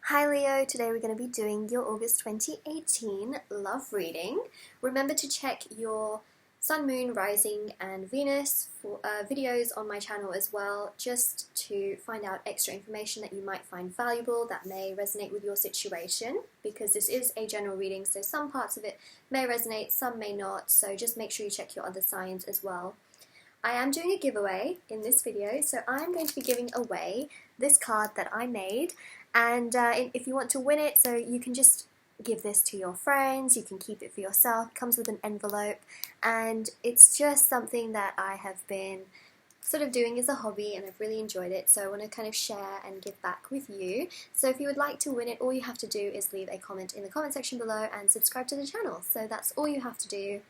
Hi Leo, today we're going to be doing your August 2018 love reading. Remember to check your Sun, Moon, Rising and Venus for videos on my channel as well, just to find out extra information that you might find valuable that may resonate with your situation, because this is a general reading, so some parts of it may resonate, some may not, so just make sure you check your other signs as well. I am doing a giveaway in this video, so I'm going to be giving away this card that I made, and if you want to win it, so you can just give this to your friends, you can keep it for yourself. It comes with an envelope, and it's just something that I have been sort of doing as a hobby and I've really enjoyed it, so I want to kind of share and give back with you. So if you would like to win it, all you have to do is leave a comment in the comment section below and subscribe to the channel. So that's all you have to do.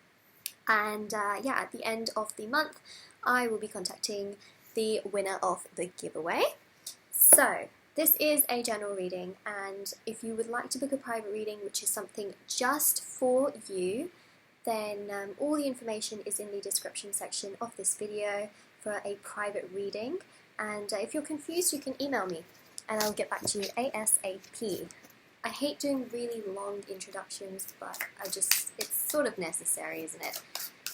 And yeah, at the end of the month, I will be contacting the winner of the giveaway. So this is a general reading, and if you would like to book a private reading, which is something just for you, then all the information is in the description section of this video for a private reading. And if you're confused, you can email me and I'll get back to you ASAP. I hate doing really long introductions, but it's sort of necessary, isn't it?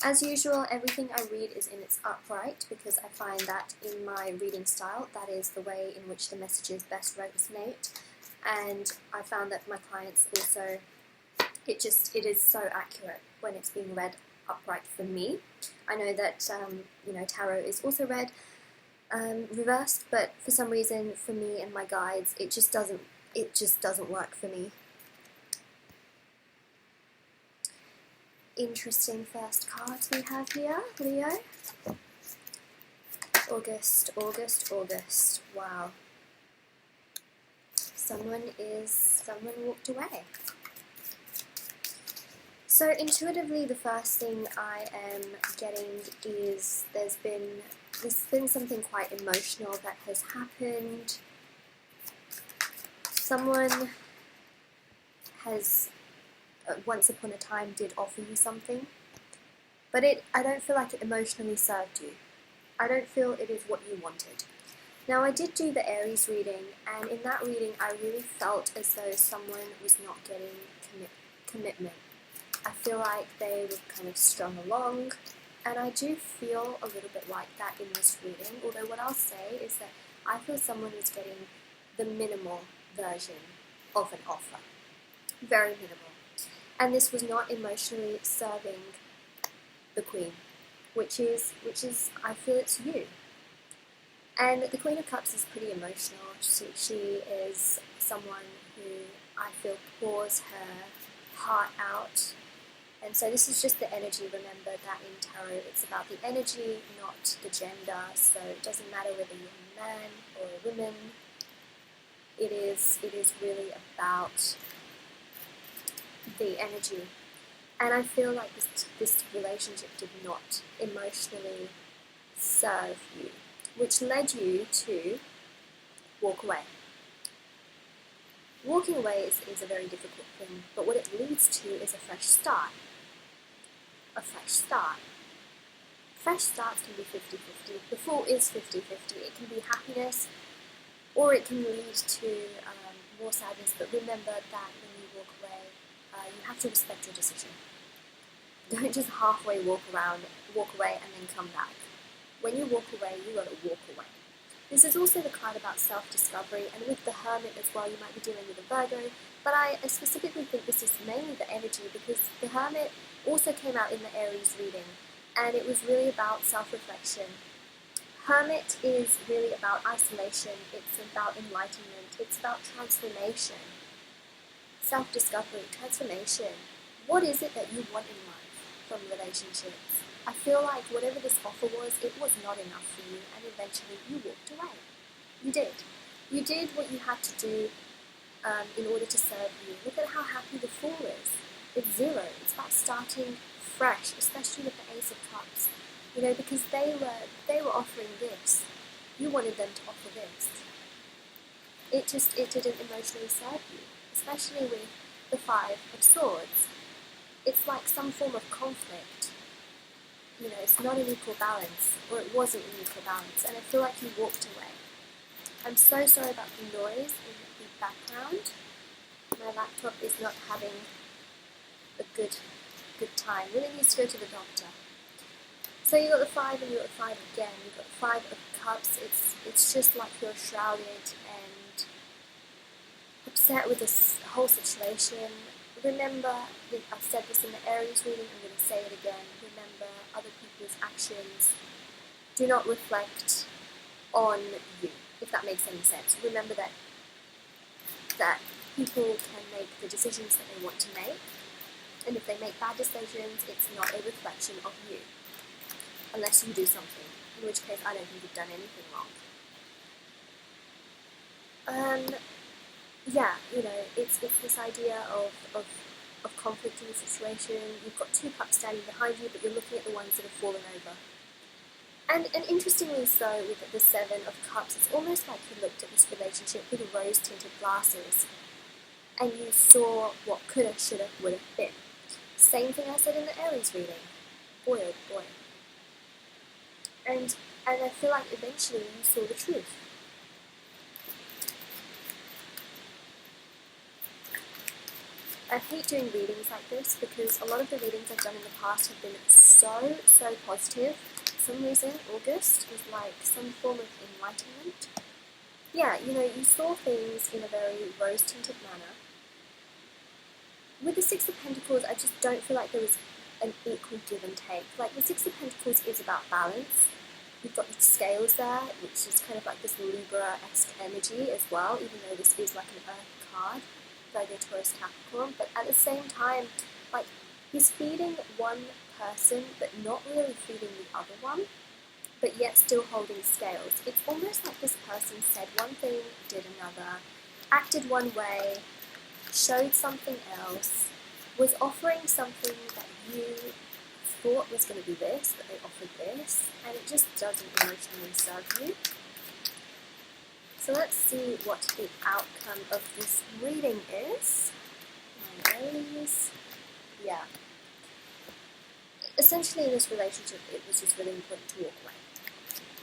As usual, everything I read is in its upright, because I find that in my reading style, that is the way in which the messages best resonate. And I found that my clients also, it is so accurate when it's being read upright for me. I know that tarot is also read reversed, but for some reason, for me and my guides, it just doesn't work for me. Interesting first cards we have here, Leo. August. Wow. Someone walked away. So intuitively, the first thing I am getting is there's been something quite emotional that has happened. Someone has once upon a time did offer you something, but I don't feel like it emotionally served you. I don't feel it is what you wanted. Now, I did do the Aries reading, and in that reading I really felt as though someone was not getting commitment. I feel like they were kind of strung along, and I do feel a little bit like that in this reading, although what I'll say is that I feel someone was getting the minimal version of an offer. Very minimal. And this was not emotionally serving the Queen, which is I feel it's you. And the Queen of Cups is pretty emotional. She is someone who I feel pours her heart out. And so this is just the energy. Remember that in tarot, it's about the energy, not the gender. So it doesn't matter whether you're a man or a woman. It is really about the energy. And I feel like this relationship did not emotionally serve you, which led you to walk away. Walking away is a very difficult thing, but what it leads to is a fresh start. A fresh start. Fresh starts can be 50-50. The Fool is 50-50. It can be happiness, or it can lead to more sadness, but remember that when you walk away, you have to respect your decision. Don't just halfway walk away and then come back. When you walk away, you gotta walk away. This is also the card about self-discovery, and with the Hermit as well, you might be dealing with a Virgo, but I specifically think this is mainly the energy, because the Hermit also came out in the Aries reading, and it was really about self-reflection. Hermit is really about isolation, it's about enlightenment, it's about transformation. Self-discovery, transformation. What is it that you want in life from relationships? I feel like whatever this offer was, it was not enough for you, and eventually you walked away. You did. You did what you had to do in order to serve you. Look at how happy the Fool is. It's zero. It's about starting fresh, especially with the Ace of Cups. Because they were offering this. You wanted them to offer this. It didn't emotionally serve you. Especially with the Five of Swords. It's like some form of conflict. It's not an equal balance, or it wasn't an equal balance, and I feel like you walked away. I'm so sorry about the noise in the background. My laptop is not having a good time. Really needs to go to the doctor. So you got the 5 and you got the 5 again. You got the 5 of cups. It's just like you're shrouded and upset with this whole situation. Remember, I've said this in the Aries reading, I'm going to say it again. Remember, other people's actions do not reflect on you, if that makes any sense. Remember that people can make the decisions that they want to make, and if they make bad decisions, it's not a reflection of you, unless you do something, in which case I don't think you've done anything wrong. Yeah, you know, it's this idea of conflict in the situation. You've got 2 cups standing behind you, but you're looking at the ones that have fallen over. And interestingly so, with the 7 of cups, it's almost like you looked at this relationship with rose-tinted glasses, and you saw what coulda, shoulda, woulda been. Same thing I said in the Aries reading. Boy, oh boy. And I feel like eventually you saw the truth. I hate doing readings like this because a lot of the readings I've done in the past have been so positive. For some reason, August is like some form of enlightenment. Yeah, you know, you saw things in a very rose-tinted manner. With the 6 of Pentacles, I just don't feel like there was an equal give and take. Like, the 6 of Pentacles is about balance. You've got the scales there, which is kind of like this Libra-esque energy as well, even though this is like an Earth card. Virgo, Taurus, Capricorn, but at the same time, like, he's feeding one person but not really feeding the other one, but yet still holding scales. It's almost like this person said one thing, did another, acted one way, showed something else, was offering something that you thought was going to be this, but they offered this, and it just doesn't emotionally serve you. So let's see what the outcome of this reading is. Aries. Yeah. Essentially in this relationship, it was just really important to walk away.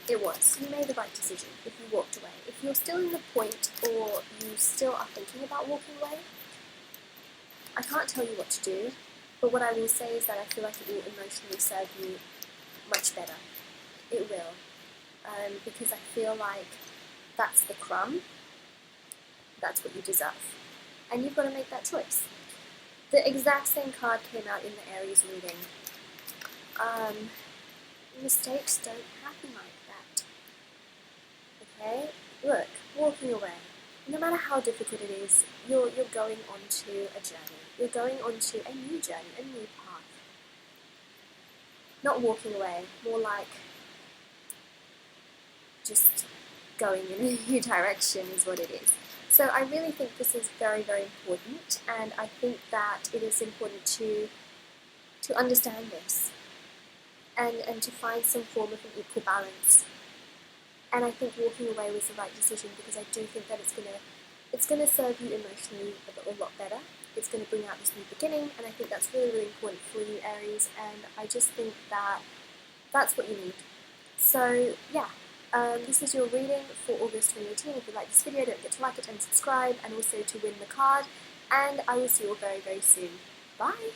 It was. You made the right decision if you walked away. If you're still in the point, or you still are thinking about walking away, I can't tell you what to do, but what I will say is that I feel like it will emotionally serve you much better. It will. Because I feel like that's the crumb, that's what you deserve. And you've got to make that choice. The exact same card came out in the Aries reading. Mistakes don't happen like that. Okay? Look, walking away. No matter how difficult it is, you're going onto a journey. You're going onto a new journey, a new path. Not walking away, more like just going in a new direction is what it is. So I really think this is very important, and I think that it is important to understand this and to find some form of an equal balance. And I think walking away was the right decision, because I do think that it's gonna serve you emotionally a lot better. It's going to bring out this new beginning, and I think that's really important for you, Aries, and I just think that that's what you need. So yeah. This is your reading for August 2018. If you like this video, don't forget to like it and subscribe, and also to win the card. And I will see you all very soon. Bye!